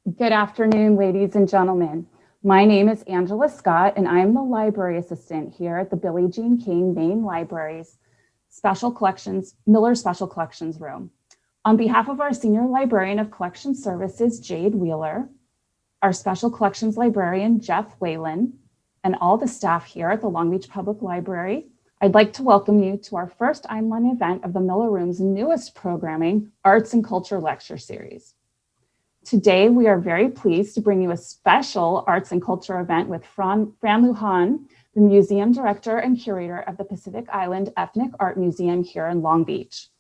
Good afternoon, ladies and gentlemen. My name is Angela Scott, and I'm the library assistant here at the Billie Jean King Main Library's Miller Special Collections Room. On behalf of our Senior Librarian of Collection Services, Jade Wheeler, our Special Collections Librarian, Jeff Whalen, and all the staff here at the Long Beach Public Library, I'd like to welcome you to our first online event of the Miller Room's newest programming, Arts and Culture Lecture Series. Today, we are very pleased to bring you a special arts and culture event with Fran Lujan, the Museum Director and Curator of the Pacific Island Ethnic Art Museum here in Long Beach.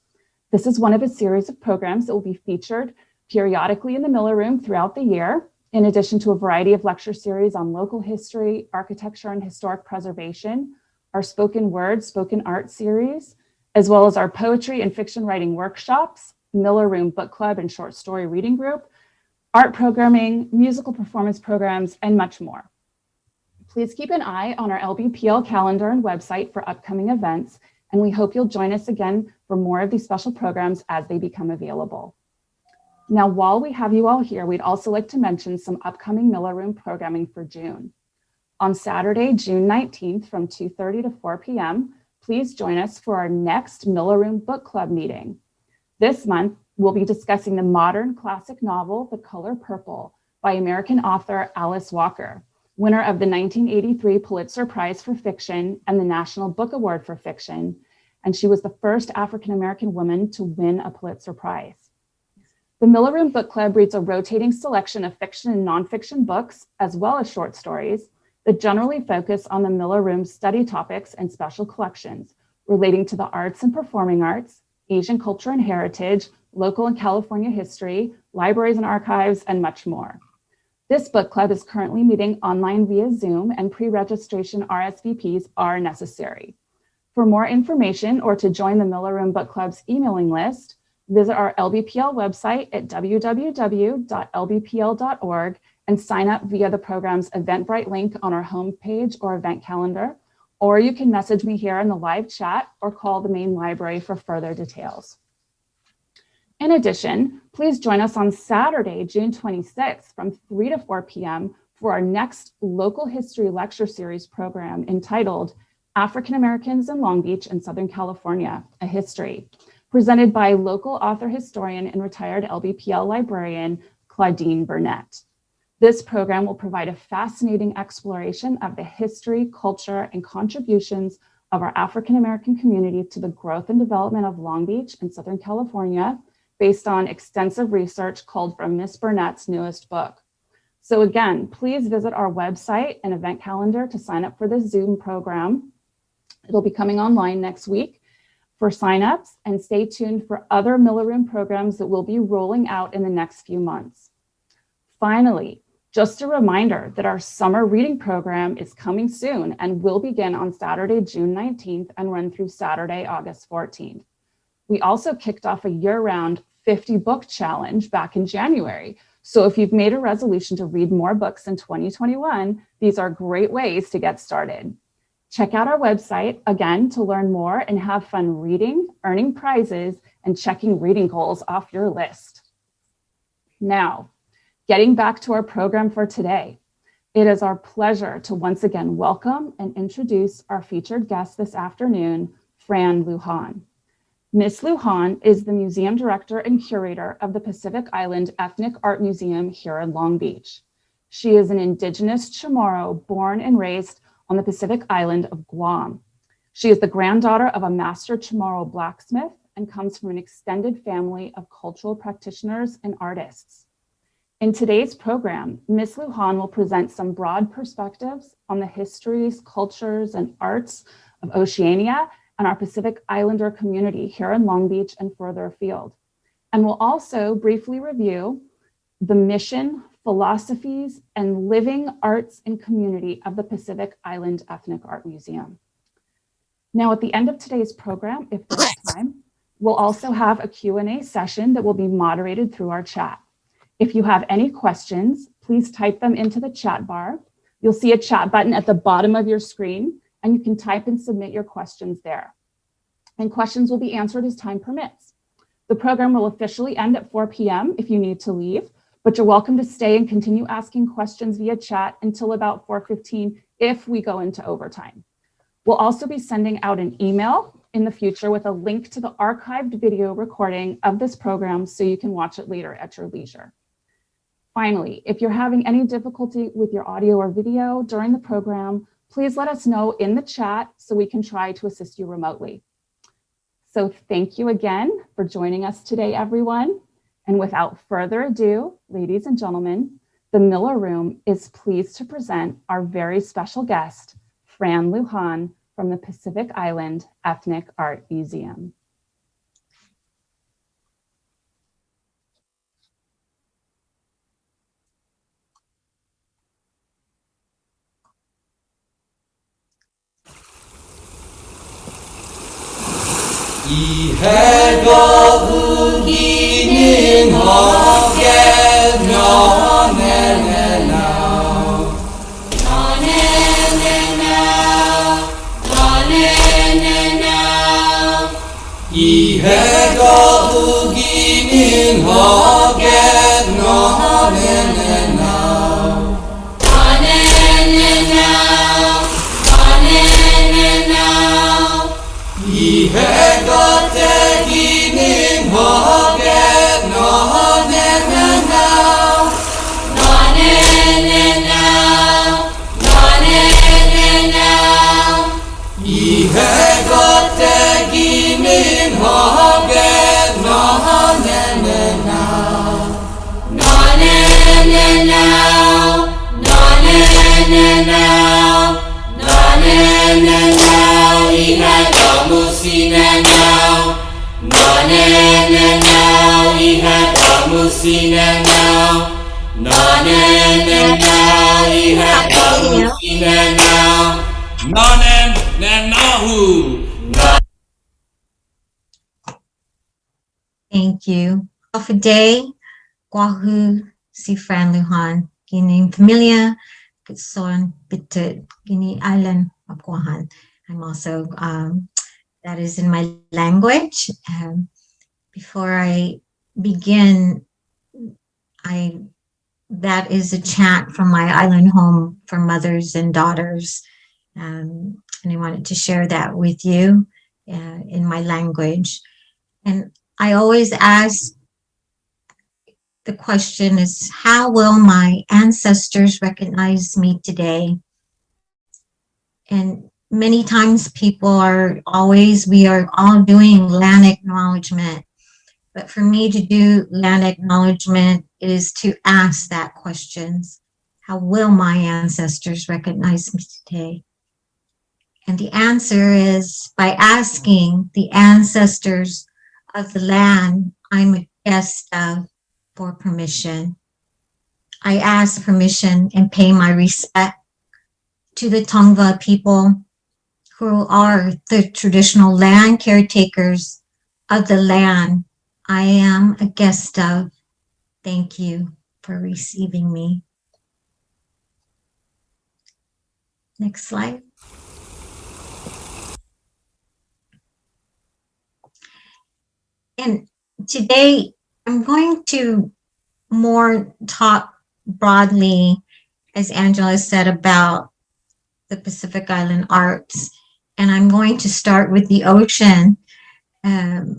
This is one of a series of programs that will be featured periodically in the Miller Room throughout the year, in addition to a variety of lecture series on local history, architecture, and historic preservation, our spoken word, spoken art series, as well as our poetry and fiction writing workshops, Miller Room Book Club and Short Story Reading Group, art programming, musical performance programs, and much more. Please keep an eye on our LBPL calendar and website for upcoming events, and we hope you'll join us again for more of these special programs as they become available. Now, while we have you all here, we'd also like to mention some upcoming Miller Room programming for June. On Saturday, June 19th from 2:30 to 4 p.m., please join us for our next Miller Room Book Club meeting. This month, we'll be discussing the modern classic novel, The Color Purple, by American author Alice Walker, winner of the 1983 Pulitzer Prize for Fiction and the National Book Award for Fiction, and she was the first African-American woman to win a Pulitzer Prize. The Miller Room Book Club reads a rotating selection of fiction and nonfiction books, as well as short stories, that generally focus on the Miller Room's study topics and special collections relating to the arts and performing arts, Asian culture and heritage, local and California history, libraries and archives, and much more. This book club is currently meeting online via Zoom, and pre-registration RSVPs are necessary. For more information or to join the Miller Room Book Club's emailing list, visit our LBPL website at www.lbpl.org and sign up via the program's Eventbrite link on our homepage or event calendar, or you can message me here in the live chat or call the main library for further details. In addition, please join us on Saturday, June 26th from 3 to 4 p.m. for our next local history lecture series program entitled African Americans in Long Beach and Southern California, A History, presented by local author, historian, and retired LBPL librarian, Claudine Burnett. This program will provide a fascinating exploration of the history, culture, and contributions of our African American community to the growth and development of Long Beach and Southern California, based on extensive research called from Miss Burnett's newest book. So again, please visit our website and event calendar to sign up for this Zoom program. It'll be coming online next week for signups, and stay tuned for other Miller Room programs that will be rolling out in the next few months. Finally, just a reminder that our summer reading program is coming soon and will begin on Saturday, June 19th and run through Saturday, August 14th. We also kicked off a year-round 50 book challenge back in January. So if you've made a resolution to read more books in 2021, these are great ways to get started. Check out our website, again, to learn more and have fun reading, earning prizes, and checking reading goals off your list. Now, getting back to our program for today, it is our pleasure to once again welcome and introduce our featured guest this afternoon, Fran Lujan. Ms. Lujan is the Museum Director and Curator of the Pacific Island Ethnic Art Museum here in Long Beach. She is an Indigenous Chamorro born and raised on the Pacific Island of Guam. She is the granddaughter of a master Chamorro blacksmith and comes from an extended family of cultural practitioners and artists. In today's program, Ms. Lujan will present some broad perspectives on the histories, cultures, and arts of Oceania and our Pacific Islander community here in Long Beach and further afield. And we'll also briefly review the mission, philosophies, and living arts and community of the Pacific Island Ethnic Art Museum. Now, at the end of today's program, if there's time, we'll also have a Q&A session that will be moderated through our chat. If you have any questions, please type them into the chat bar. You'll see a chat button at the bottom of your screen, and you can type and submit your questions there. And questions will be answered as time permits. The program will officially end at 4 p.m. if you need to leave, but you're welcome to stay and continue asking questions via chat until about 4:15 if we go into overtime. We'll also be sending out an email in the future with a link to the archived video recording of this program so you can watch it later at your leisure. Finally, if you're having any difficulty with your audio or video during the program, please let us know in the chat so we can try to assist you remotely. So thank you again for joining us today, everyone. And without further ado, ladies and gentlemen, the Miller Room is pleased to present our very special guest, Fran Lujan from the Pacific Island Ethnic Art Museum. 이해가 우기는 어깨 이해가 우기는 어깨 이해가 되기는 어깨 이해가 되기는 어깨 이해가 무시네 now 이해가 무시네 now 이해가 무시네 now Thank you. Off day, Pahu si Fran Lujan, Guinea familia, Kitson Bitte, Guinea Island of Guahan. I'm also, that is in my language. Before I begin, that is a chant from my island home for mothers and daughters. And I wanted to share that with you in my language. And I always ask, the question is, how will my ancestors recognize me today? And many times we are all doing land acknowledgement. But for me to do land acknowledgement is to ask that question, how will my ancestors recognize me today? And the answer is by asking the ancestors of the land I'm a guest of for permission. I ask permission and pay my respect to the Tongva people who are the traditional land caretakers of the land I am a guest of. Thank you for receiving me. Next slide. And today I'm going to more talk broadly, as Angela said, about the Pacific Island arts. And I'm going to start with the ocean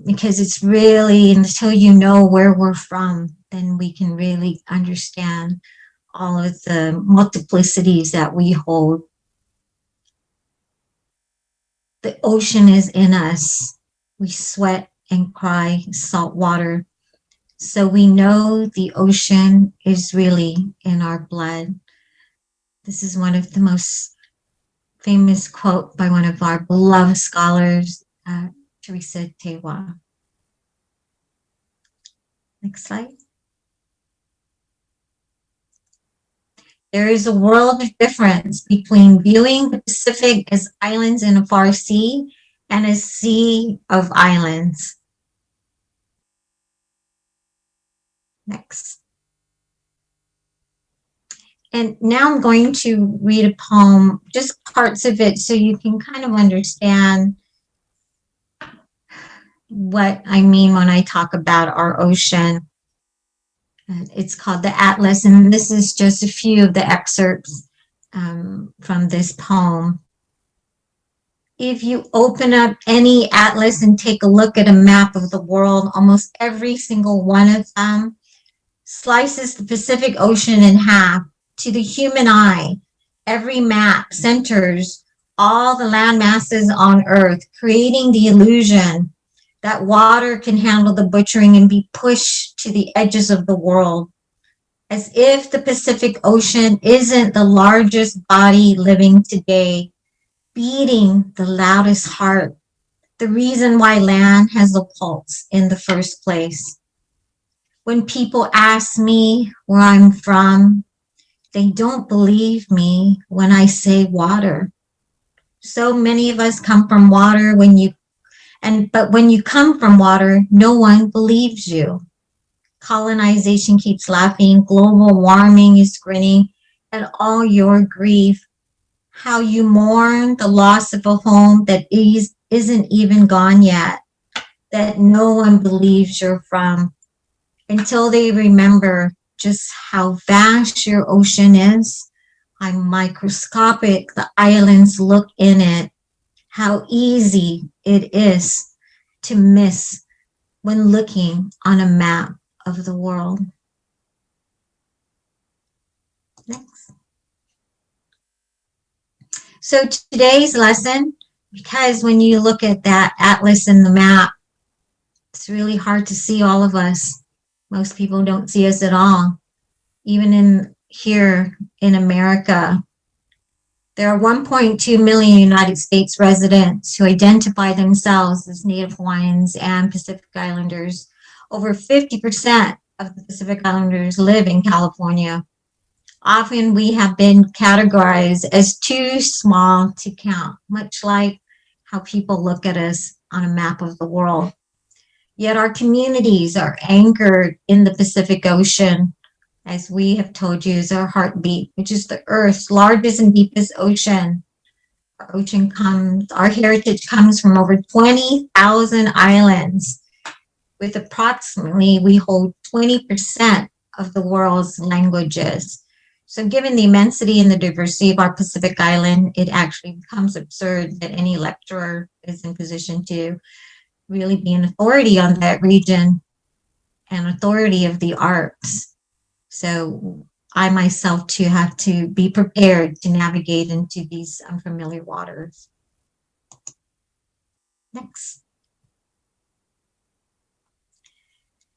because it's really, until you know where we're from, then we can really understand all of the multiplicities that we hold. The ocean is in us. We sweat and cry salt water. So we know the ocean is really in our blood. This is one of the most famous quote by one of our beloved scholars, Teresa Tewa. Next slide. There is a world of difference between viewing the Pacific as islands in a far sea and a sea of islands. Next. And now I'm going to read a poem, just parts of it, so you can kind of understand what I mean when I talk about our ocean. It's called the Atlas, and this is just a few of the excerpts from this poem. If you open up any atlas and take a look at a map of the world, almost every single one of them slices the Pacific Ocean in half. To the human eye, every map centers all the land masses on Earth, creating the illusion that water can handle the butchering and be pushed to the edges of the world, as if the Pacific Ocean isn't the largest body living today, beating the loudest heart, the reason why land has a pulse in the first place. When people ask me where I'm from, they don't believe me when I say water. So many of us come from water but when you come from water, no one believes you. Colonization keeps laughing, global warming is grinning at all your grief. How you mourn the loss of a home that isn't even gone yet, that no one believes you're from, until they remember just how vast your ocean is, how microscopic the islands look in it, how easy it is to miss when looking on a map of the world. Next. So today's lesson, because when you look at that atlas and the map, it's really hard to see all of us. Most people don't see us at all. Even here in America, there are 1.2 million United States residents who identify themselves as Native Hawaiians and Pacific Islanders. Over 50% of the Pacific Islanders live in California. Often we have been categorized as too small to count, much like how people look at us on a map of the world. Yet our communities are anchored in the Pacific Ocean, as we have told you is our heartbeat, which is the Earth's largest and deepest ocean. Our heritage comes from over 20,000 islands, with approximately, we hold 20% of the world's languages. So given the immensity and the diversity of our Pacific Island, it actually becomes absurd that any lecturer is in position to really be an authority on that region and authority of the arts. So I myself too have to be prepared to navigate into these unfamiliar waters. Next.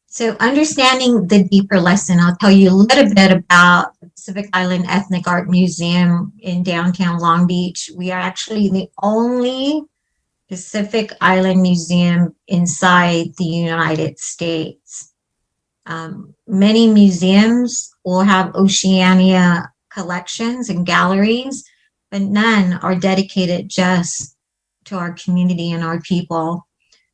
So understanding the deeper lesson, I'll tell you a little bit about the Pacific Island Ethnic Art Museum in downtown Long Beach. We are actually the only Pacific Island museum inside the United States. Many museums will have Oceania collections and galleries, but none are dedicated just to our community and our people.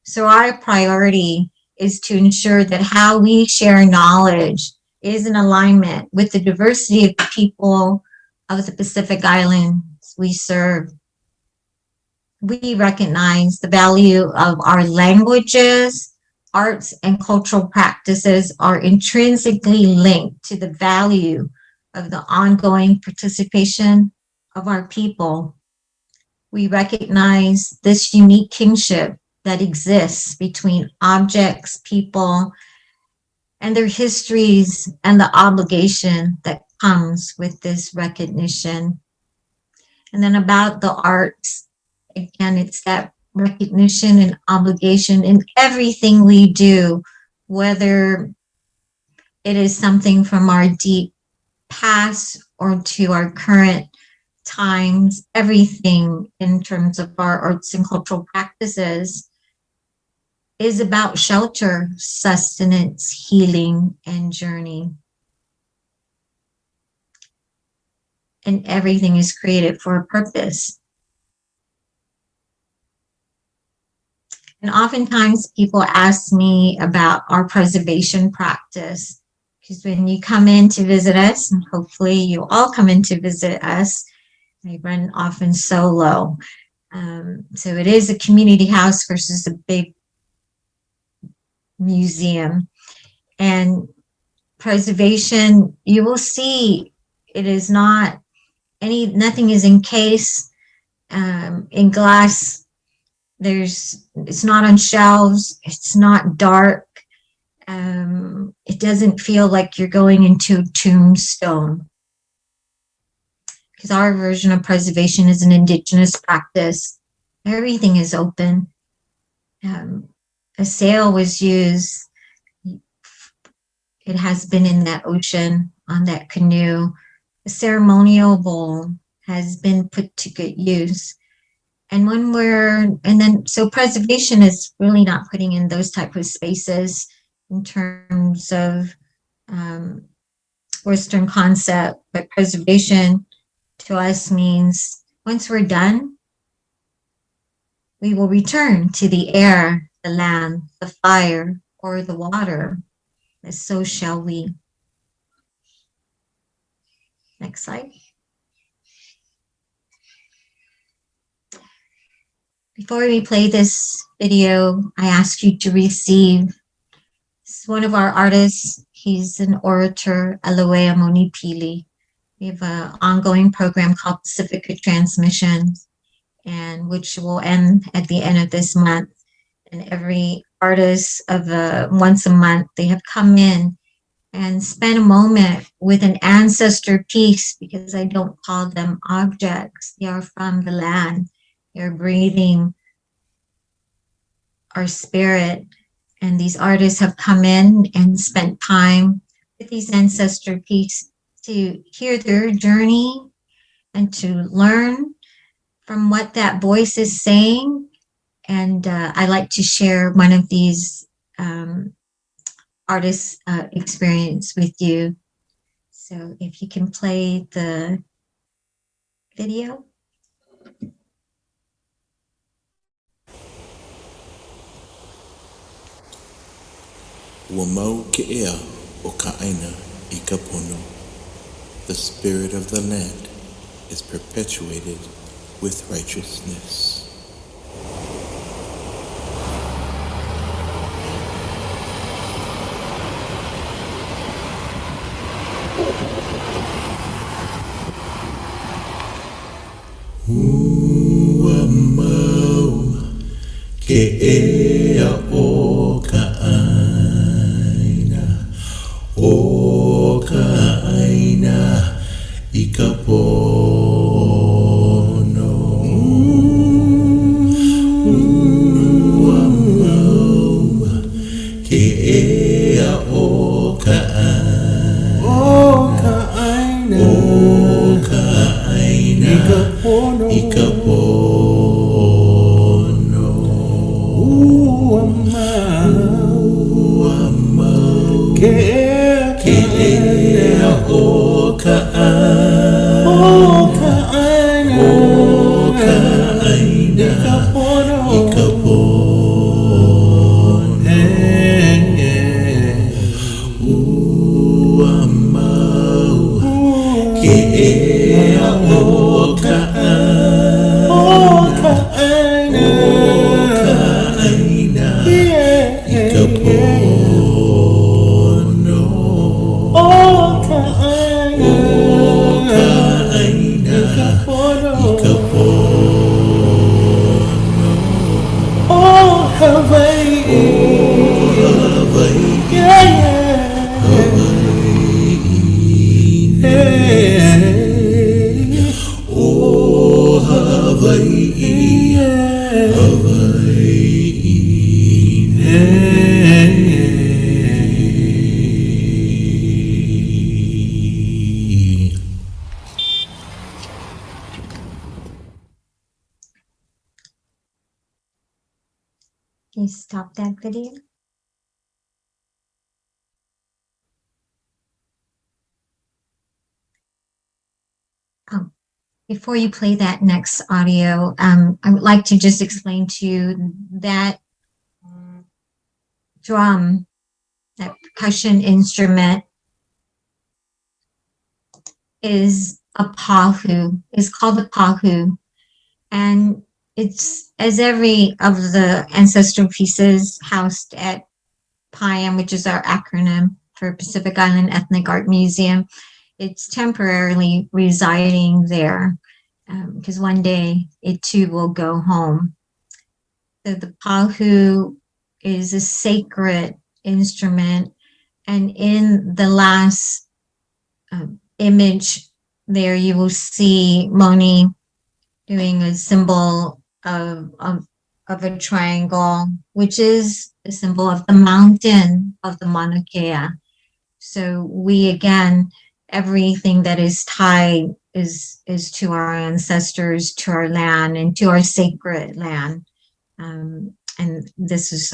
So our priority is to ensure that how we share knowledge is in alignment with the diversity of the people of the Pacific Islands we serve. We recognize the value of our languages, arts, and cultural practices are intrinsically linked to the value of the ongoing participation of our people. We recognize this unique kinship that exists between objects, people, and their histories, and the obligation that comes with this recognition. And then about the arts, again, it's that recognition and obligation in everything we do, whether it is something from our deep past or to our current times, everything in terms of our arts and cultural practices is about shelter, sustenance, healing, and journey. And everything is created for a purpose. And oftentimes people ask me about our preservation practice, because when you come in to visit us, and hopefully you all come in to visit us, I run often solo. So it is a community house versus a big museum. And preservation, you will see it is not nothing is encased in glass. It's not on shelves. It's not dark. It doesn't feel like you're going into a tombstone, because our version of preservation is an indigenous practice. Everything is open. A sail was used. It has been in that ocean, on that canoe. A ceremonial bowl has been put to good use. And so preservation is really not putting in those type of spaces in terms of Western concept, but preservation to us means once we're done, we will return to the air, the land, the fire, or the water, and so shall we. Next slide. Before we play this video, I ask you to receive. This is one of our artists. He's an orator, Aloea Monipili. We have an ongoing program called Pacifica Transmission, and which will end at the end of this month. And every artist of once a month, they have come in and spent a moment with an ancestor piece, because I don't call them objects. They are from the land. They're breathing our spirit. And these artists have come in and spent time with these ancestor pieces to hear their journey and to learn from what that voice is saying. And I like to share one of these artists' experience with you. So if you can play the video. Wamau ke'ea o ka'aina I ka pono. The spirit of the land is perpetuated with righteousness. Wamau ke'ea o ka'aina I ka pono. Wamau ke'ea o ka'aina I ka pono. Wamau ke'ea o ka'aina I ka pono. Wamau ke'ea o ka'aina I ka pono. Can you stop that video? Before you play that next audio, I would like to just explain to you that drum, that percussion instrument, is a Pahu, is called a Pahu. And it's, as every of the ancestral pieces housed at PIEAM, which is our acronym for Pacific Island Ethnic Art Museum. It's temporarily residing there because one day it too will go home. So the Pahu is a sacred instrument, and in the last image there you will see Moni doing a symbol of a triangle, which is a symbol of the mountain of the Mauna Kea. So we, again, everything that is tied is to our ancestors, to our land, and to our sacred land. And this is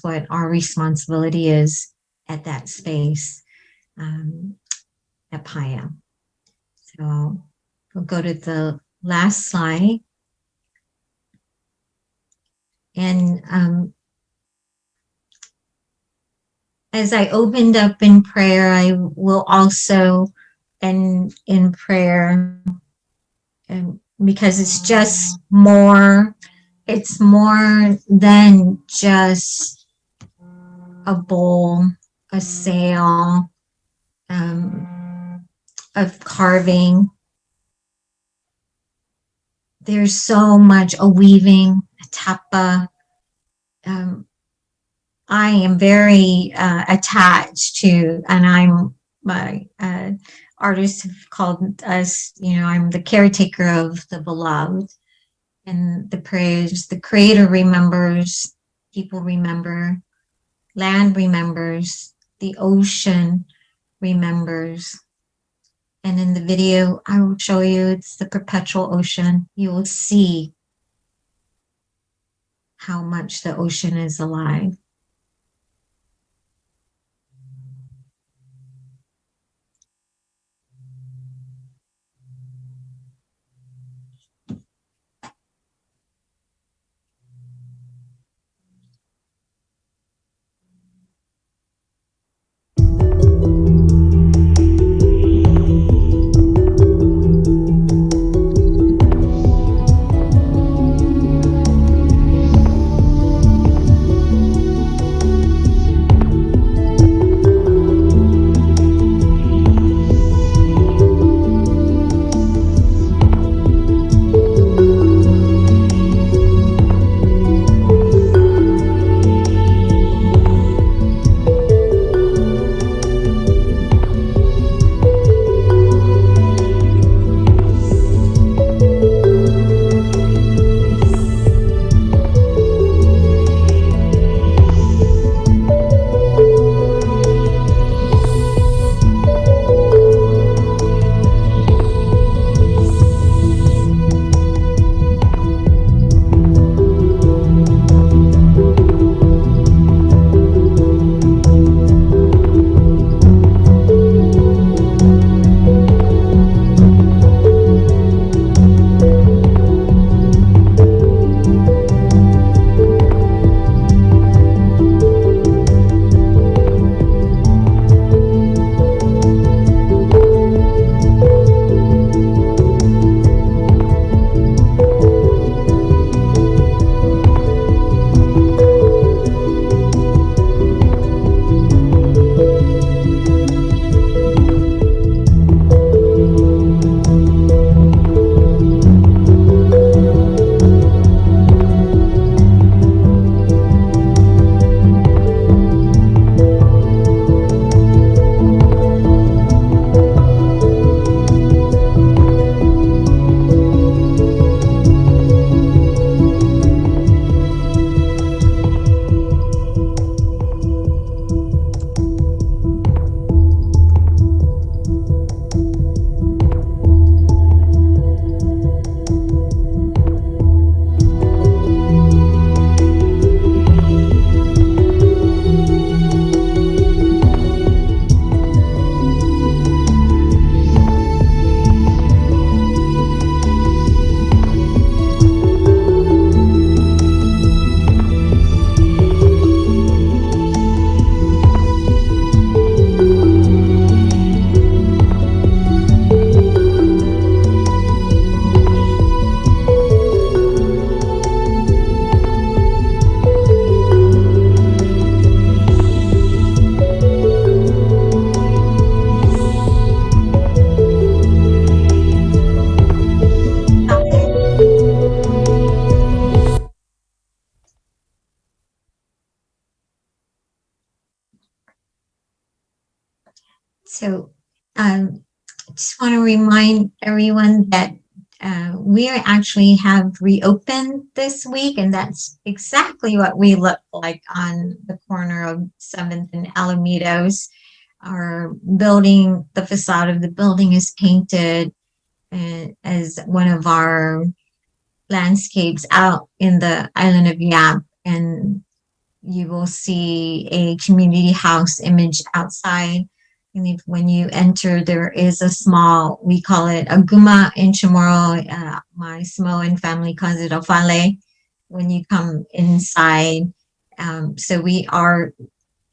what our responsibility is at that space at PIEAM. So we'll go to the last slide. And as I opened up in prayer, I will also end in prayer, because it's just more, it's more than just a bowl, a sail, of carving. There's so much, a weaving, a tapa. I am very attached to, and my artists have called us, I'm the caretaker of the beloved. And the prayers, the Creator remembers, people remember, land remembers, the ocean remembers. And in the video, I will show you, it's the perpetual ocean. You will see how much the ocean is alive. So, just want to remind everyone that we actually have reopened this week, and that's exactly what we look like on the corner of 7th and Alamedos. Our building, the facade of the building is painted as one of our landscapes out in the island of Yap, and you will see a community house image outside. And if, when you enter, there is a small, we call it a guma in Chamorro. My Samoan family calls it a fale when you come inside. So we are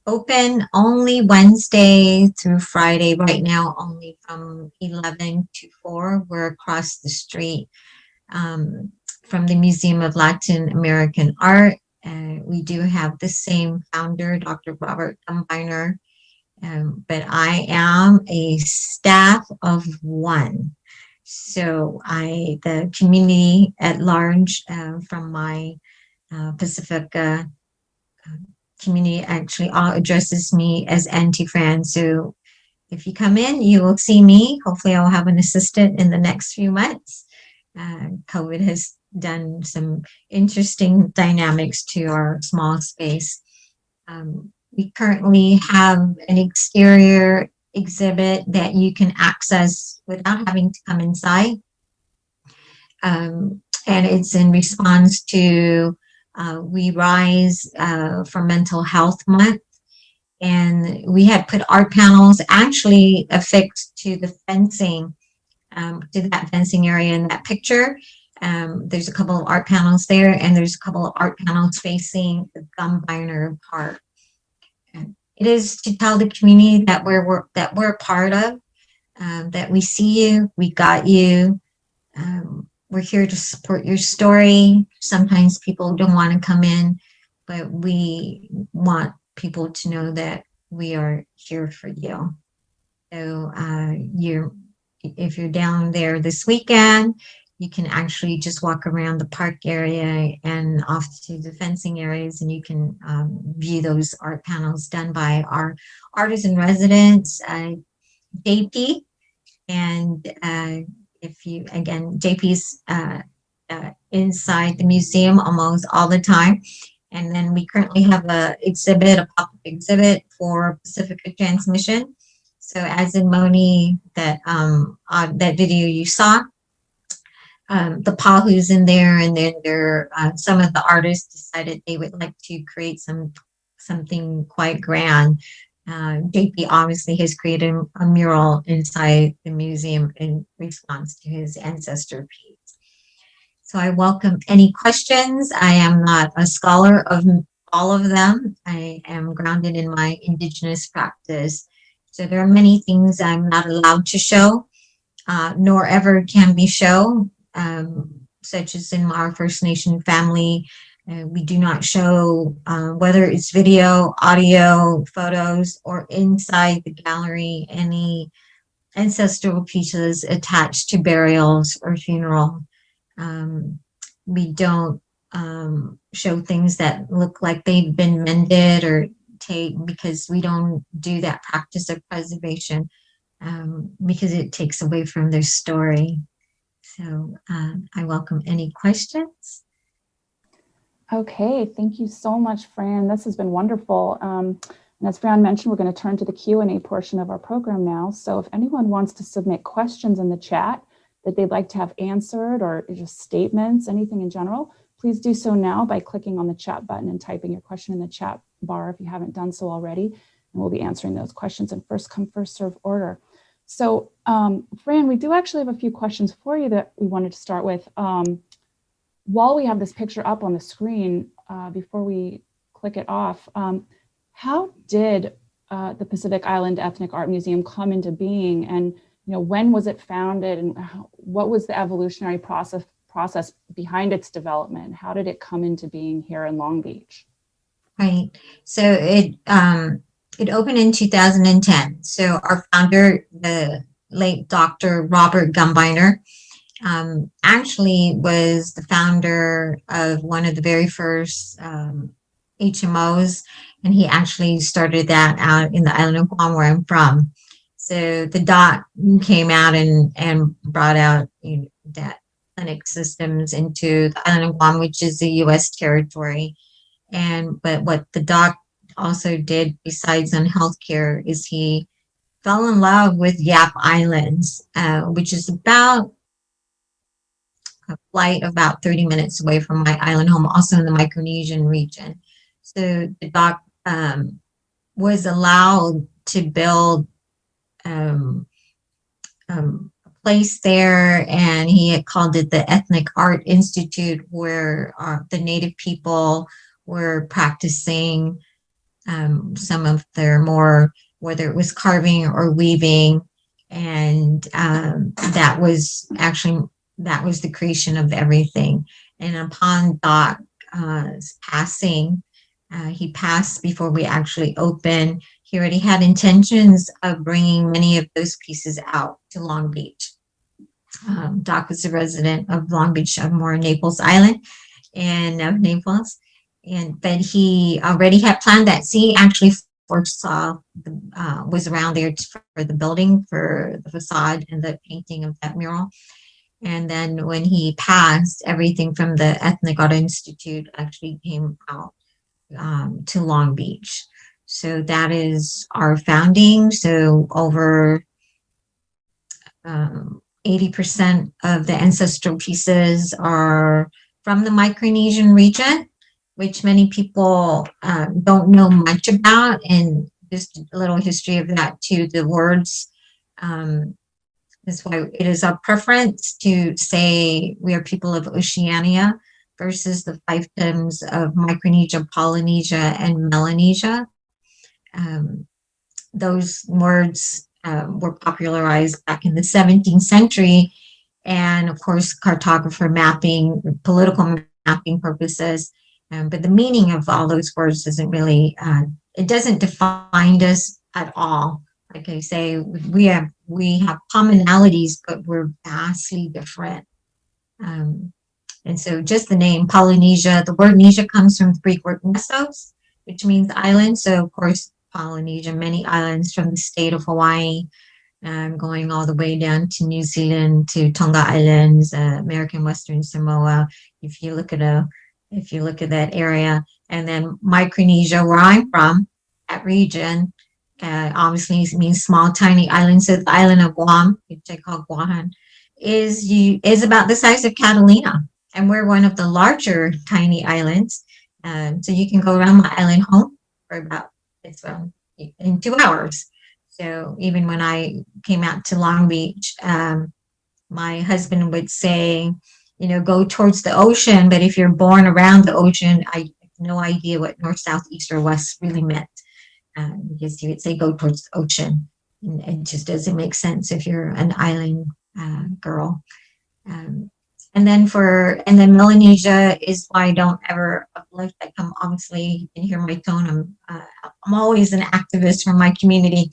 open only Wednesday through Friday right now, only from 11 to 4. We're across the street from the Museum of Latin American Art. We do have the same founder, Dr. Robert Gumbiner, but I am a staff of one. So the community at large from my Pacifica community actually all addresses me as Auntie Fran. So if you come in, you will see me. Hopefully I'll have an assistant in the next few months. COVID has done some interesting dynamics to our small space. We currently have an exterior exhibit that you can access without having to come inside. And it's in response to We Rise for Mental Health Month. And we had put art panels actually affixed to the fencing, to that fencing area in that picture. There's a couple of art panels there, and there's a couple of art panels facing the Gumbiner Park. It is to tell the community that we're a part of, that we see you, we got you. We're here to support your story. Sometimes people don't want to come in, but we want people to know that we are here for you. So if you're down there this weekend, you can actually just walk around the park area and off to the fencing areas, and you can view those art panels done by our artist in residence, JP. And if you, again, JP's inside the museum almost all the time. And then we currently have a pop-up exhibit for Pacifica Transmission. So as in Moni, that video you saw, the Pahu's in there, and then some of the artists decided they would like to create something quite grand. JP obviously has created a mural inside the museum in response to his ancestor piece. So I welcome any questions. I am not a scholar of all of them. I am grounded in my indigenous practice. So there are many things I'm not allowed to show, nor ever can be shown, such as in our First Nation family. We do not show, whether it's video, audio, photos, or inside the gallery, any ancestral pieces attached to burials or funeral. We don't show things that look like they've been mended or because we don't do that practice of preservation, because it takes away from their story. So I welcome any questions. Okay, thank you so much, Fran. This has been wonderful. And as Fran mentioned, we're going to turn to the Q&A portion of our program now. So if anyone wants to submit questions in the chat that they'd like to have answered, or just statements, anything in general, please do so now by clicking on the chat button and typing your question in the chat bar if you haven't done so already. And we'll be answering those questions in first come, first serve order. So Fran, we do actually have a few questions for you that we wanted to start with. While we have this picture up on the screen, before we click it off, how did the Pacific Island Ethnic Art Museum come into being, and when was it founded, and what was the evolutionary process behind its development? How did it come into being here in Long Beach? Right. So it opened in 2010. So our founder, the late Dr. Robert Gumbiner, actually was the founder of one of the very first HMOs, and he actually started that out in the island of Guam, where I'm from. So the doc came out and brought out that clinic systems into the island of Guam, which is a U.S. territory. But what the doc also did, besides on healthcare, is he fell in love with Yap Islands, which is about a flight of about 30 minutes away from my island home, also in the Micronesian region. So the doc was allowed to build a place there, and he had called it the Ethnic Art Institute, where the native people were practicing some of their more, whether it was carving or weaving, and that was the creation of everything. And upon Doc's passing, he passed before we actually opened. He already had intentions of bringing many of those pieces out to Long Beach. Doc was a resident of Long Beach, more Naples Island, and of Naples. But he already had planned that. He actually foresaw was around there for the building, for the facade and the painting of that mural. And then when he passed, everything from the Ethnic Art Institute actually came out to Long Beach. So that is our founding. So over 80% of the ancestral pieces are from the Micronesian region, which many people don't know much about. And just a little history of that too. The words, that's why it is our preference to say we are people of Oceania versus the fiefdoms of Micronesia, Polynesia, and Melanesia. Those words were popularized back in the 17th century, and of course, cartographer mapping, political mapping purposes. But the meaning of all those words doesn't really, it doesn't define us at all. Like I say, we have commonalities, but we're vastly different. And so just the name Polynesia, the word Nesia comes from the Greek word mesos, which means island. So of course, Polynesia, many islands from the state of Hawaii, going all the way down to New Zealand, to Tonga Islands, American Western Samoa. If you look at that area, and then Micronesia, where I'm from, that region, obviously means small, tiny island. So the island of Guam, which I call Guam, is about the size of Catalina, and we're one of the larger tiny islands. So you can go around my island home for about in 2 hours. So even when I came out to Long Beach, my husband would say, go towards the ocean, but if you're born around the ocean, I have no idea what north, south, east, or west really meant. Because he would say go towards the ocean, and it just doesn't make sense if you're an island girl. And then Melanesia is why I don't ever uplift. I come, obviously, you can hear my tone. I'm always an activist for my community.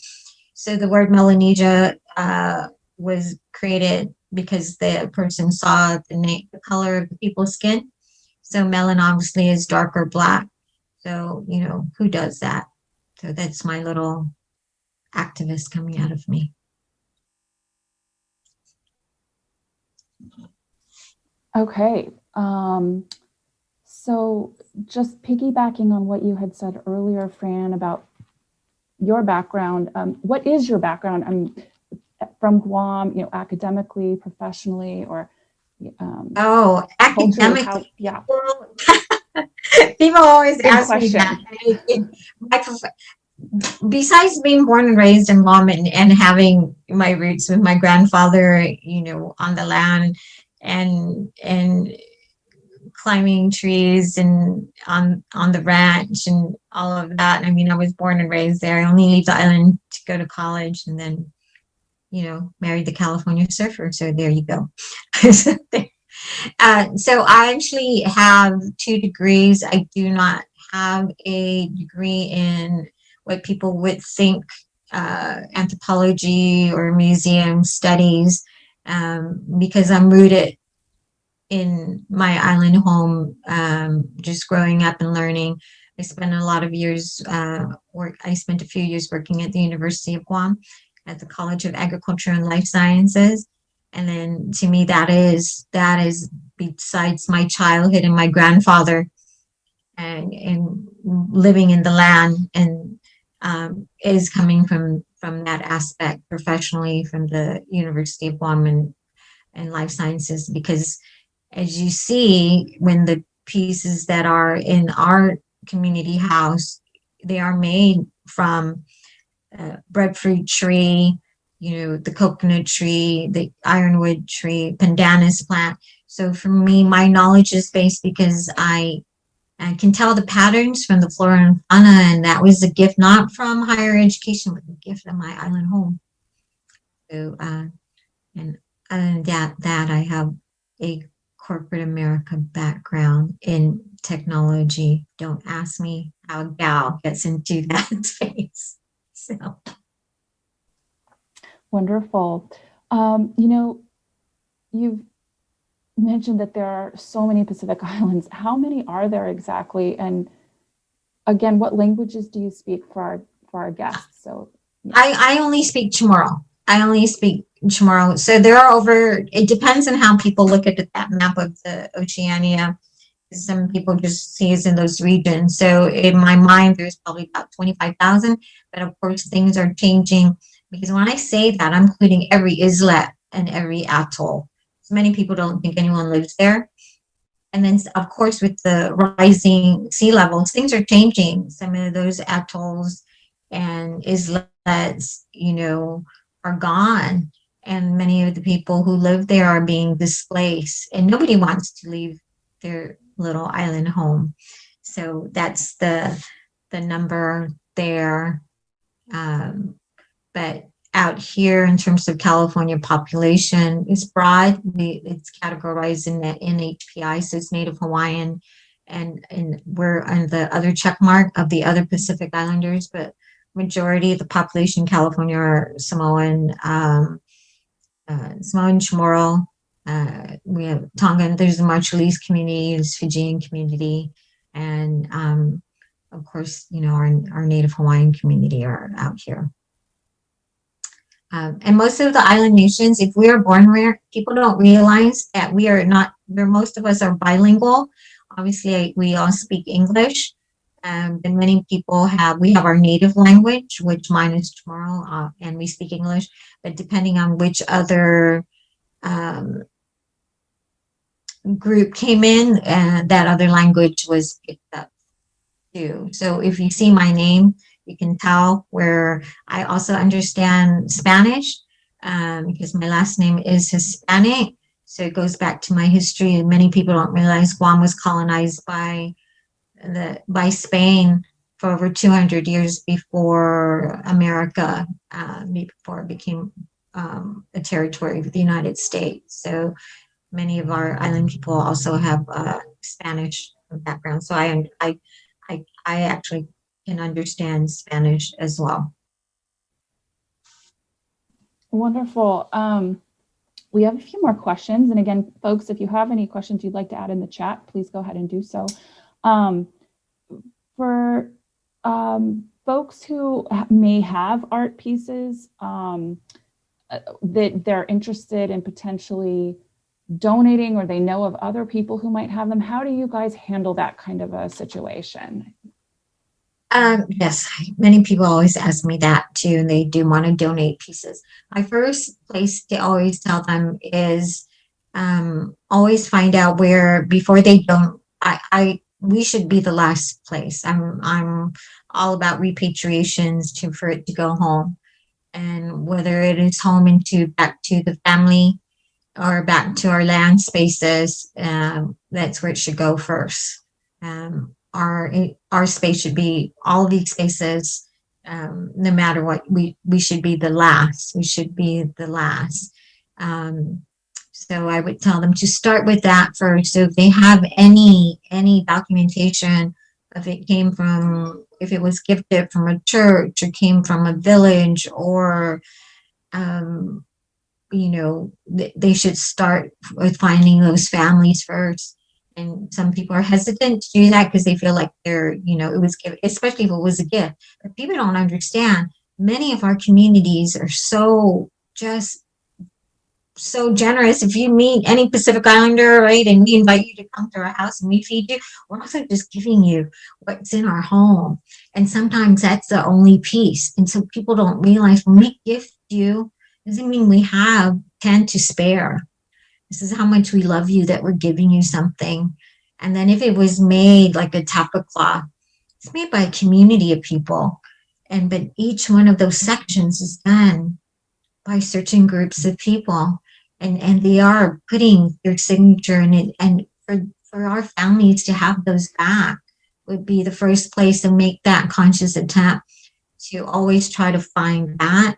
So the word Melanesia was created because the person saw the color of the people's skin. So melon obviously is dark or black. So, who does that? So that's my little activist coming out of me. Okay. So just piggybacking on what you had said earlier, Fran, about your background, what is your background? I'm from Guam, academically, professionally, or academically. Yeah. People always ask me that. Besides being born and raised in Guam and having my roots with my grandfather, on the land and climbing trees and on the ranch and all of that. I mean, I was born and raised there. I only leave the island to go to college, and then, married the California surfer. So there you go. So I actually have 2 degrees. I do not have a degree in what people would think anthropology or museum studies, because I'm rooted in my island home, just growing up and learning. I spent a lot of years I spent a few years working at the University of Guam, at the College of Agriculture and Life Sciences. And then to me, that is besides my childhood and my grandfather and living in the land, and is coming from that aspect professionally from the University of Guam and Life Sciences, because as you see, when the pieces that are in our community house, they are made from breadfruit tree, the coconut tree, the ironwood tree, pandanus plant. So for me, my knowledge is based because I can tell the patterns from the flora and fauna, and that was a gift not from higher education, but a gift of my island home. So, and other than that I have a corporate America background in technology. Don't ask me how a gal gets into that space. So. Wonderful. You've mentioned that there are so many Pacific Islands. How many are there exactly? And again, what languages do you speak for our guests? So yeah. I only speak Chamorro. So there are it depends on how people look at that map of the Oceania. Some people just see us in those regions. So in my mind, there's probably about 25,000, but of course things are changing, because when I say that, I'm including every islet and every atoll. So many people don't think anyone lives there. And then of course, with the rising sea levels, things are changing. Some of those atolls and islets, are gone. And many of the people who live there are being displaced, and nobody wants to leave their little island home. So that's the number there. But out here, in terms of California population, is broad. It's categorized in the NHPI, so it's Native Hawaiian, and we're on the other check mark of the other Pacific Islanders, but majority of the population in California are Samoan, Chamorro. We have Tongan, there's the Marshallese community, there's Fijian community, and of course, our Native Hawaiian community are out here. And most of the island nations, if we are born here, people don't realize that we are not, most of us are bilingual. Obviously, we all speak English. And many people we have our native language, which mine is Chamorro, and we speak English. But depending on which other group came in, that other language was picked up too. So if you see my name, you can tell where I also understand Spanish, because my last name is Hispanic. So it goes back to my history, and many people don't realize Guam was colonized by Spain for over 200 years before America, before it became a territory of the United States. So many of our island people also have Spanish background. So I actually can understand Spanish as well. Wonderful. We have a few more questions. And again, folks, if you have any questions you'd like to add in the chat, please go ahead and do so. For folks who may have art pieces that they're interested in potentially donating, or they know of other people who might have them, how do you guys handle that kind of a situation? Yes, many people always ask me that too, and they do want to donate pieces. My first place to always tell them is always find out where, before they don't, we should be the last place. I'm all about repatriations for it to go home, and whether it is home back to the family or back to our land spaces, that's where it should go first. Our space should be, all these spaces, no matter what, we should be the last. We should be the last. So I would tell them to start with that first. So if they have any documentation, if it was gifted from a church or came from a village, or they should start with finding those families first. And some people are hesitant to do that because they feel like it was given, especially if it was a gift. But people don't understand many of our communities are so just so generous. If you meet any Pacific Islander, right, and we invite you to come to our house and we feed you, we're also just giving you what's in our home. And sometimes that's the only piece. And so people don't realize when we gift you, doesn't mean we have 10 to spare. This is how much we love you that we're giving you something. And then if it was made like a tapa cloth, it's made by a community of people. But each one of those sections is done by certain groups of people. And they are putting their signature in it. And for our families to have those back would be the first place to make that conscious attempt to always try to find that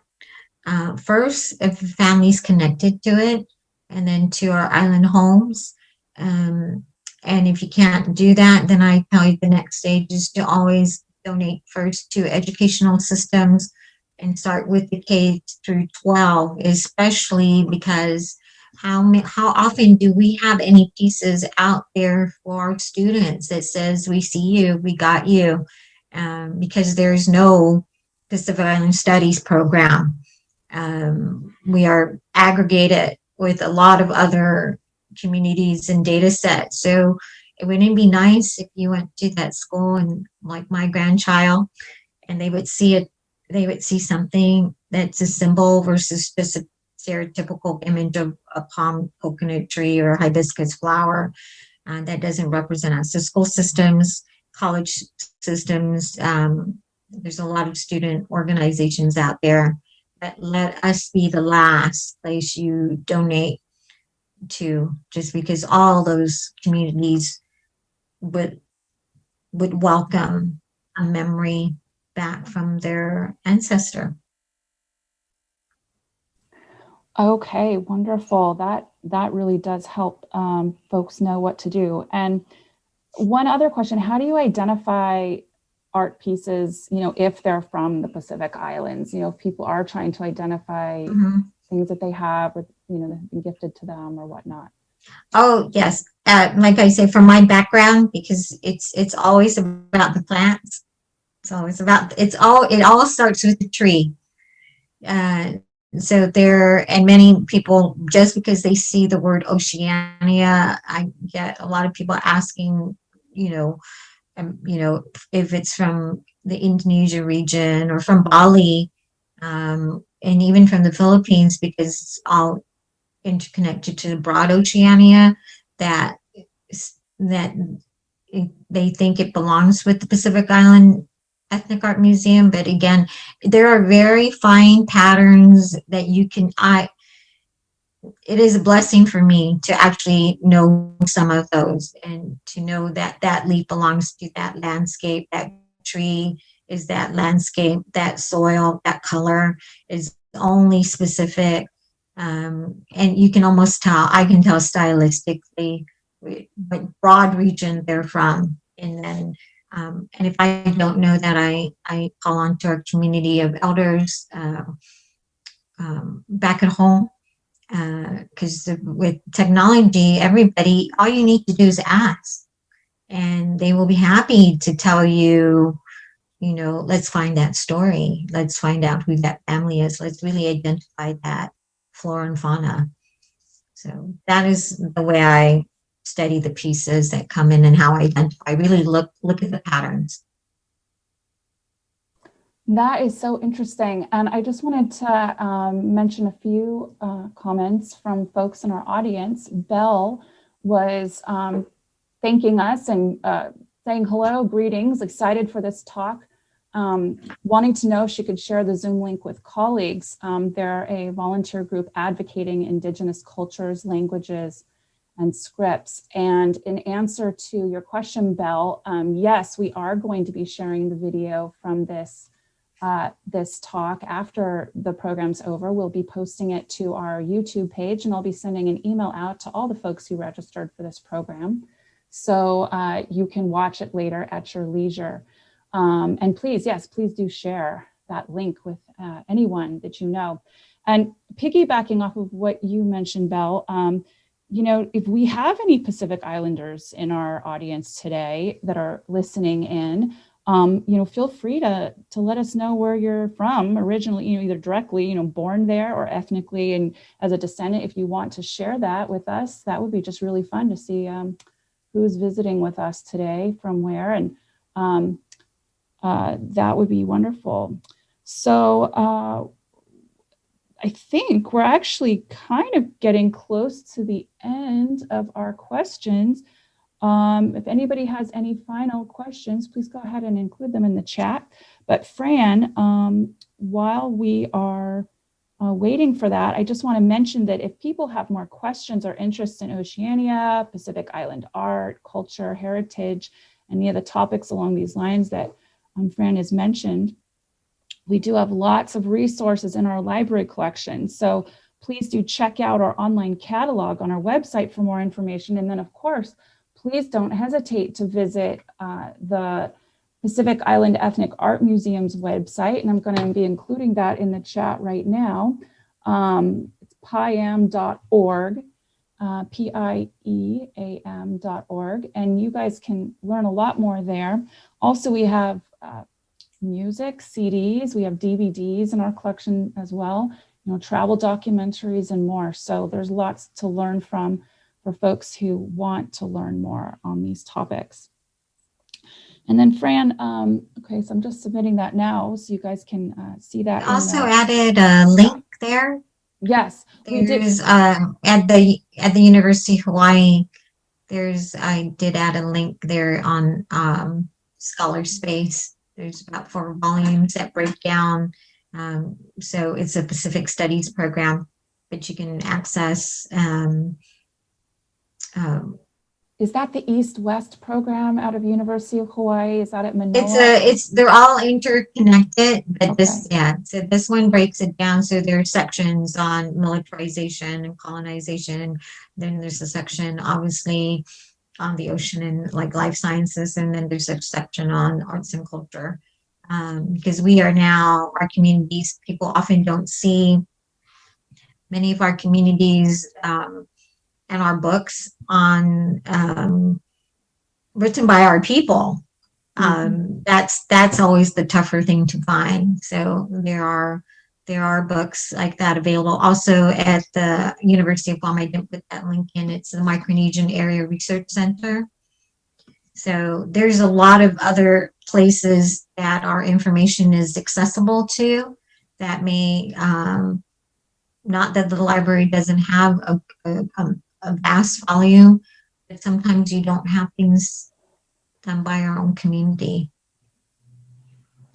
first, if the family's connected to it, and then to our island homes. And if you can't do that, then I tell you the next stage is to always donate first to educational systems and start with the K through 12, especially because how often do we have any pieces out there for our students that says, we see you, we got you, because there's no Pacific Island Studies program. We are aggregated with a lot of other communities and data sets. So it wouldn't be nice if you went to that school and like my grandchild, and they would see it, they would see something that's a symbol versus just a stereotypical image of a palm coconut tree or hibiscus flower. That doesn't represent us. So school systems, college systems, there's a lot of student organizations out there that let us be the last place you donate to, just because all those communities would welcome a memory back from their ancestor. Okay, wonderful. That really does help folks know what to do. And one other question, how do you identify art pieces, if they're from the Pacific Islands, if people are trying to identify things that they have, or, that have been gifted to them or whatnot? Oh, yes. Like I say, from my background, because it's always about the plants. It's always about, it all starts with the tree. So and many people, just because they see the word Oceania, I get a lot of people asking, if it's from the Indonesia region or from Bali, and even from the Philippines, because it's all interconnected to the broad Oceania, that they think it belongs with the Pacific Island Ethnic Art Museum. But again, there are very fine patterns that you can, it is a blessing for me to actually know some of those, and to know that that leaf belongs to that landscape, that tree is that landscape, that soil, that color is only specific. And you can almost tell, I can tell stylistically what broad region they're from. And then, and if I don't know that, I call on to our community of elders back at home. Because with technology, everybody, all you need to do is ask, and they will be happy to tell you, let's find that story. Let's find out who that family is. Let's really identify that flora and fauna. So that is the way I study the pieces that come in and how I identify. I really look at the patterns. That is so interesting. And I just wanted to mention a few comments from folks in our audience. Belle was thanking us and saying hello, greetings, excited for this talk, wanting to know if she could share the Zoom link with colleagues. They're a volunteer group advocating Indigenous cultures, languages, and scripts. And in answer to your question, Belle, yes, we are going to be sharing the video from this talk after the program's over. We'll be posting it to our YouTube page, and I'll be sending an email out to all the folks who registered for this program. So you can watch it later at your leisure. And please, yes, please do share that link with anyone that you know. And piggybacking off of what you mentioned, Belle, if we have any Pacific Islanders in our audience today that are listening in, feel free to let us know where you're from originally, either directly, born there or ethnically. And as a descendant, if you want to share that with us, that would be just really fun to see who's visiting with us today, from where, and that would be wonderful. So I think we're actually kind of getting close to the end of our questions. If anybody has any final questions, please go ahead and include them in the chat. But Fran, while we are waiting for that, I just want to mention that if people have more questions or interests in Oceania, Pacific Island art, culture, heritage, any of the topics along these lines that Fran has mentioned, we do have lots of resources in our library collection. So please do check out our online catalog on our website for more information. And then, of course, please don't hesitate to visit the Pacific Island Ethnic Art Museum's website. And I'm going to be including that in the chat right now. It's PIEAM.org, PIEAM.org. And you guys can learn a lot more there. Also, we have music, CDs, we have DVDs in our collection as well, travel documentaries and more. So there's lots to learn from for folks who want to learn more on these topics. And then Fran, okay, so I'm just submitting that now so you guys can see that. I also added a link there. Yes, we did. At the University of Hawaii, I did add a link there on Scholar Space. There's about 4 volumes that break down. So it's a Pacific Studies program, but you can access. Is that the East-West program out of University of Hawaii? Is that at Manoa? They're all interconnected, but Okay. So this one breaks it down. So there are sections on militarization and colonization. Then there's a section, obviously, on the ocean and like life sciences, and then there's a section on arts and culture. Because we are now, our communities, people often don't see many of our communities and our books on written by our people. That's always the tougher thing to find. So there are books like that available. Also at the University of Guam, I didn't put that link in. It's the Micronesian Area Research Center. So there's a lot of other places that our information is accessible to that may, not that the library doesn't have a vast volume, but sometimes you don't have things done by our own community.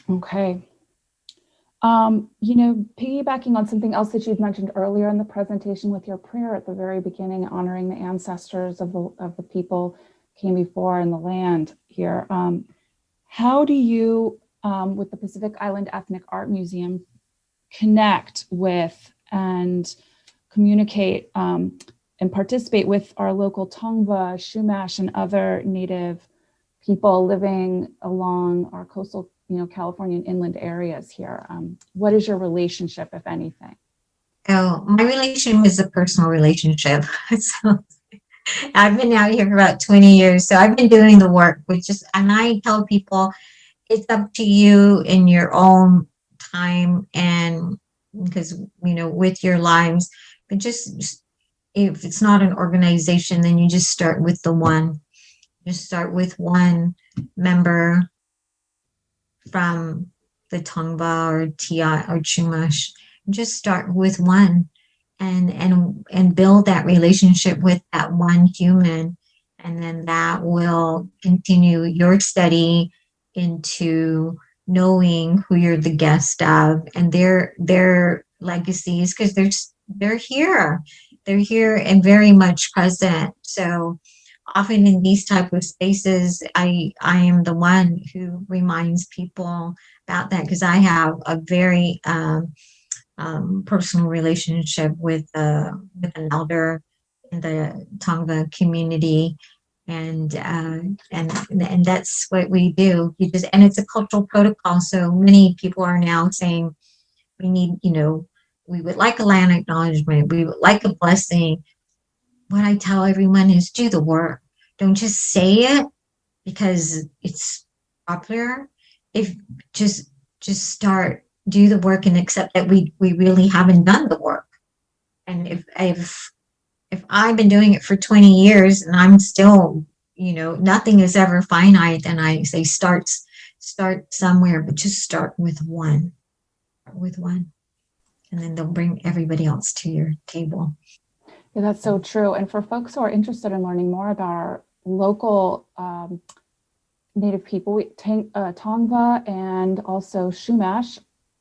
Okay. Piggybacking on something else that you'd mentioned earlier in the presentation with your prayer at the very beginning, honoring the ancestors of the people came before in the land here. How do you, with the Pacific Island Ethnic Art Museum, connect with and communicate and participate with our local Tongva, Chumash, and other Native people living along our coastal, California and inland areas here? What is your relationship, if anything? Oh, my relationship is a personal relationship. So I've been out here for about 20 years. So I've been doing the work, and I tell people it's up to you in your own time, and because, with your lives, but just if it's not an organization, then you just start with the one. Just start with one member from the Tongva or Tia or Chumash. Just start with one and build that relationship with that one human. And then that will continue your study into knowing who you're the guest of and their legacies, because they're here and very much present. So often in these type of spaces, I am the one who reminds people about that, because I have a very personal relationship with an elder in the Tongva community, and that's what we do. And it's a cultural protocol. So many people are now saying we need, we would like a land acknowledgement, we would like a blessing. What I tell everyone is do the work. Don't just say it because it's popular. if just do the work and accept that we really haven't done the work. And if I've been doing it for 20 years and I'm still, nothing is ever finite, and I say start somewhere, but just start with one, and then they'll bring everybody else to your table. Yeah, that's so true. And for folks who are interested in learning more about our local Native people, Tongva and also Chumash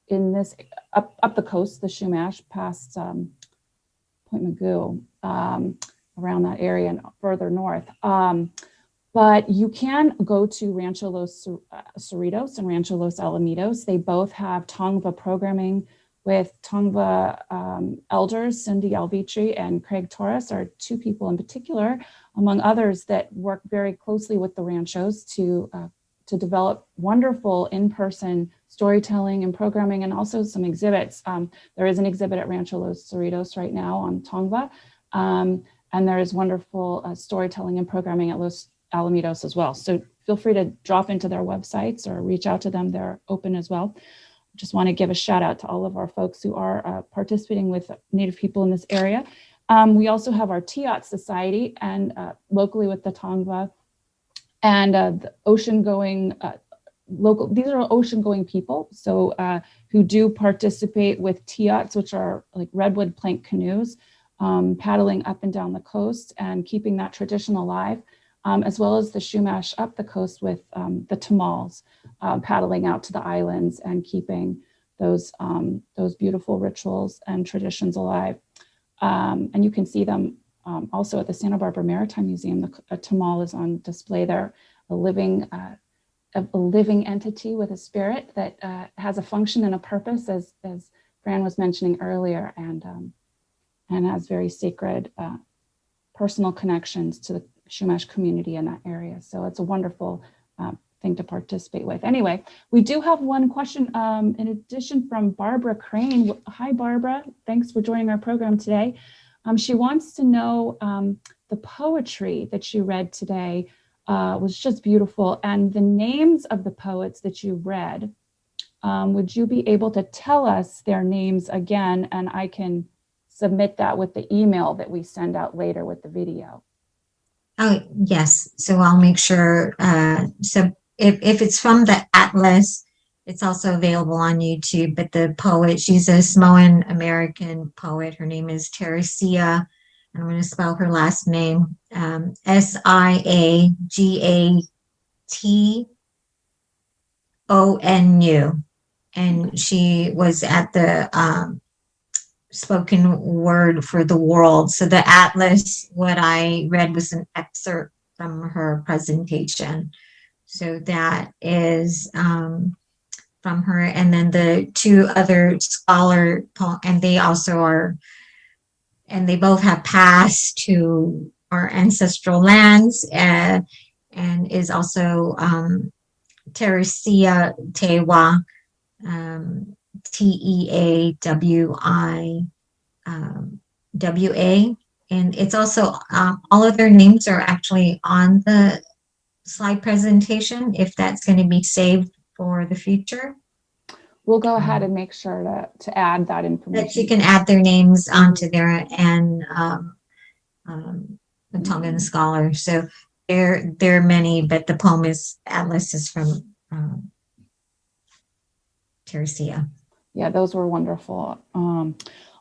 in this up the coast, the Chumash past Point Magoo, around that area and further north. But you can go to Rancho Los Cerritos and Rancho Los Alamitos. They both have Tongva programming with Tongva elders. Cindy Alvitri and Craig Torres are two people in particular, among others, that work very closely with the ranchos to develop wonderful in-person storytelling and programming, and also some exhibits. There is an exhibit at Rancho Los Cerritos right now on Tongva, and there is wonderful storytelling and programming at Los Alamitos as well. So feel free to drop into their websites or reach out to them. They're open as well. Just want to give a shout out to all of our folks who are participating with Native people in this area. We also have our Tiat Society, and locally with the Tongva, and the ocean-going local. These are ocean-going people, so who do participate with Tiats, which are like redwood plank canoes, paddling up and down the coast and keeping that tradition alive, as well as the Chumash up the coast with the Tamals, paddling out to the islands and keeping those beautiful rituals and traditions alive. And you can see them also at the Santa Barbara Maritime Museum. The Tamal is on display there, a living entity with a spirit that has a function and a purpose, as Fran was mentioning earlier, and has very sacred personal connections to the Chumash community in that area. So it's a wonderful thing to participate with. Anyway, we do have one question in addition from Barbara Crane. Hi, Barbara. Thanks for joining our program today. She wants to know the poetry that you read today was just beautiful, and the names of the poets that you read. Would you be able to tell us their names again, and I can submit that with the email that we send out later with the video? Oh, yes. So I'll make sure. So if it's from the Atlas, it's also available on YouTube. But the poet, she's a Samoan American poet. Her name is Teresia. And I'm going to spell her last name, Siagatonu. And she was at the spoken word for the world. So the Atlas, what I read was an excerpt from her presentation. So that is from her. And then the two other scholar, and they also are, and they both have passed to our ancestral lands, and is also Teresia Tewa, Teawiwa, and it's also all of their names are actually on the slide presentation, if that's going to be saved for the future. We'll go ahead and make sure to add that information. That you can add their names onto there, and the Tongan scholar. So there are many, but the poem Atlas is from Teresia. Yeah, those were wonderful.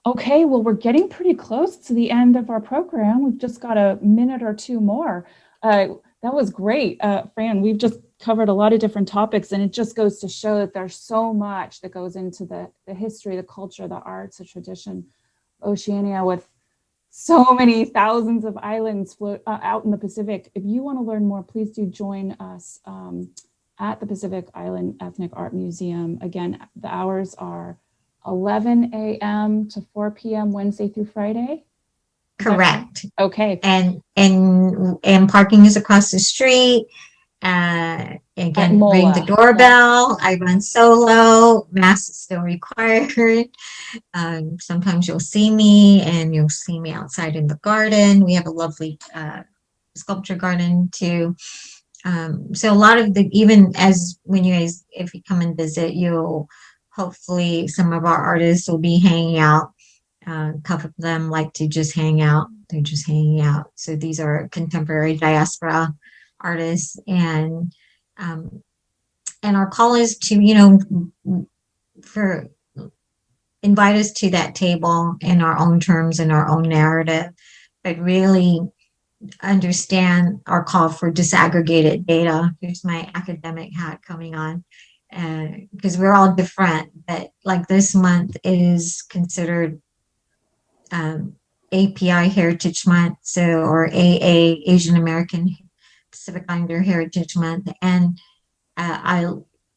Okay, well, we're getting pretty close to the end of our program. We've just got a minute or two more. That was great, Fran. We've just covered a lot of different topics, and it just goes to show that there's so much that goes into the history, the culture, the arts, the tradition of Oceania, with so many thousands of islands out in the Pacific. If you want to learn more, please do join us at the Pacific Island Ethnic Art Museum. Again, the hours are 11 a.m. to 4 p.m. Wednesday through Friday. Correct. Okay. And parking is across the street. Again, ring the doorbell. I run solo. Mask is still required. Sometimes you'll see me, and you'll see me outside in the garden. We have a lovely sculpture garden too. So a lot of the, even as when you guys, if you come and visit, you'll hopefully some of our artists will be hanging out. A couple of them like to just hang out. They're just hanging out. So these are contemporary diaspora artists, um, and our call is to, for invite us to that table in our own terms and our own narrative, but really understand our call for disaggregated data. Here's my academic hat coming on, because we're all different, but like this month is considered API Heritage Month, or AA, Asian American Pacific Islander Heritage Month, and I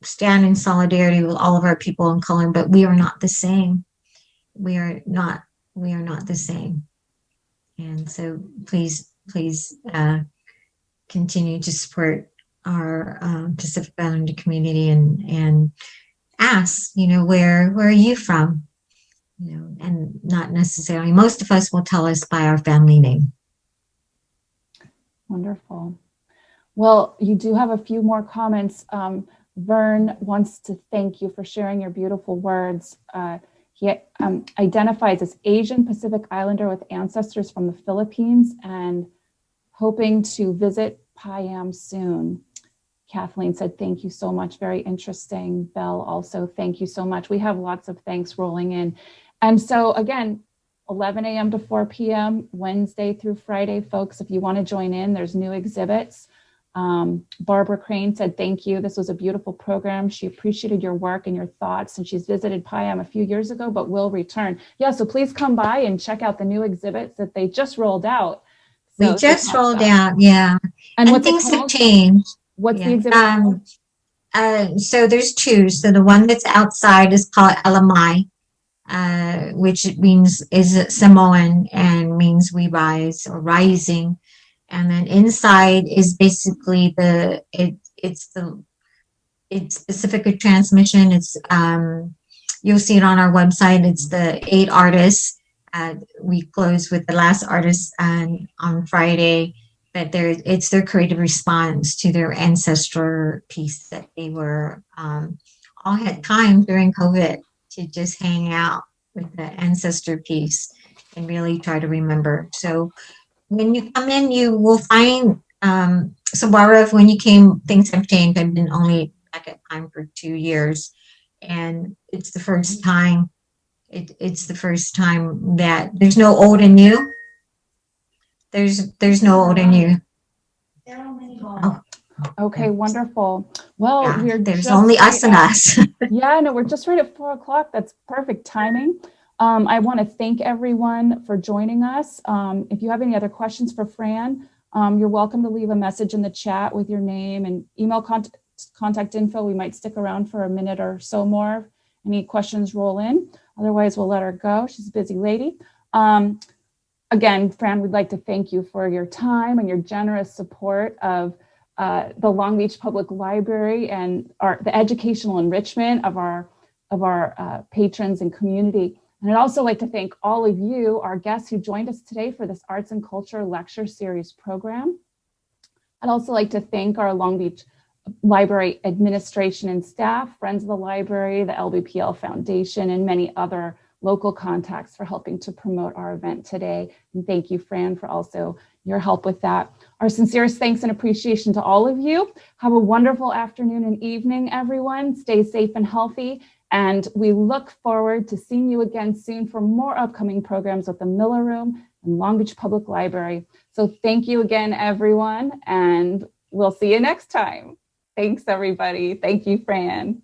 stand in solidarity with all of our people in color, but we are not the same. We are not the same. And so please continue to support our Pacific Islander community and ask, where are you from? And not necessarily, most of us will tell us by our family name. Wonderful. Well, you do have a few more comments. Vern wants to thank you for sharing your beautiful words. He identifies as Asian Pacific Islander with ancestors from the Philippines and hoping to visit PIEAM soon. Kathleen said, thank you so much. Very interesting. Belle also, thank you so much. We have lots of thanks rolling in. And so again, 11 a.m. to 4 p.m., Wednesday through Friday, folks, if you want to join in, there's new exhibits. Barbara Crane said, thank you. This was a beautiful program. She appreciated your work and your thoughts, and she's visited PIEAM a few years ago, but will return. Yeah, so please come by and check out the new exhibits that they just rolled out. So we just rolled out, yeah. And things have changed. What's the exhibit? So there's two. So the one that's outside is called LMI, which is Samoan and means we rise or rising. And then inside is basically it's Pacifica Transmission. It's you'll see it on our website. It's the 8 artists. We close with the last artist on Friday, but it's their creative response to their ancestor piece that they were all had time during COVID to just hang out with the ancestor piece and really try to remember. So when you come in, you will find, so Barbara, when you came, things have changed. I've been only back at PIEAM for 2 years, and it's the first time, it's the first time that there's no old and new. There's no old and new. Oh. Okay, wonderful. Well, yeah, there's only us and us. Yeah, no, we're just right at 4 o'clock. That's perfect timing. I want to thank everyone for joining us. If you have any other questions for Fran, you're welcome to leave a message in the chat with your name and email contact info. We might stick around for a minute or so more. Any questions roll in. Otherwise, we'll let her go. She's a busy lady. Again, Fran, we'd like to thank you for your time and your generous support of the Long Beach Public Library and the educational enrichment of our patrons and community. And I'd also like to thank all of you, our guests who joined us today for this Arts and Culture Lecture Series program. I'd also like to thank our Long Beach Library administration and staff, friends of the library, the LBPL Foundation, and many other local contacts for helping to promote our event today. And thank you, Fran, for also your help with that. Our sincerest thanks and appreciation to all of you. Have a wonderful afternoon and evening, everyone. Stay safe and healthy. And we look forward to seeing you again soon for more upcoming programs at the Miller Room and Long Beach Public Library. So thank you again, everyone, and we'll see you next time. Thanks, everybody. Thank you, Fran.